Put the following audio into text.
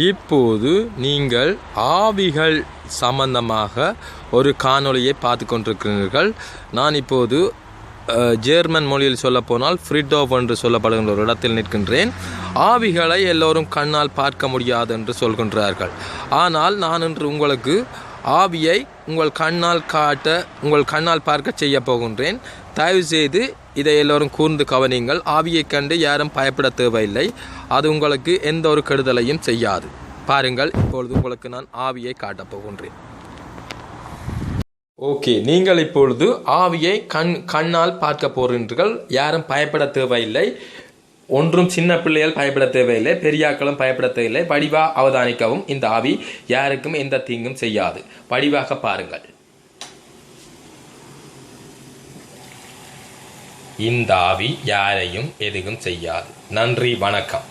இப்போது நீங்கள் ஆவிகள் சம்பந்தமாக ஒரு காணொளியை பார்த்து கொண்டிருக்கிறீர்கள். நான் இப்போது ஜெர்மன் மொழியில் சொல்லப்போனால் ஃப்ரிட்ஹோஃப் என்று சொல்லப்படுகின்ற ஒரு இடத்தில் நிற்கின்றேன். ஆவிகளை எல்லோரும் கண்ணால் பார்க்க முடியாது என்று சொல்கின்றார்கள். ஆனால் நான் இன்று உங்களுக்கு ஆவியை உங்கள் கண்ணால் பார்க்க செய்ய போகின்றேன். தயவுசெய்து இதை எல்லோரும் கூர்ந்து கவனியுங்கள். ஆவியை கண்டு யாரும் பயப்பட தேவையில்லை. அது உங்களுக்கு எந்த ஒரு கெடுதலையும் செய்யாது. பாருங்கள், இப்பொழுது உங்களுக்கு நான் ஆவியை காட்டப் போகின்றேன். ஓகே, நீங்கள் இப்பொழுது ஆவியை கண்ணால் பார்க்க போகின்றீர்கள். யாரும் பயப்பட தேவையில்லை. ஒன்றும் சின்ன பிள்ளைகள் பயப்பட தேவையில்லை, பெரியாக்களும் பயப்பட தேவையில்லை. படிவா அவதானிக்கவும். இந்த ஆவி யாருக்கும் எந்த தீங்கும் செய்யாது. படிவாக பாருங்கள். இந்த ஆவி யாரையும் எதுவும் செய்யாது. நன்றி, வணக்கம்.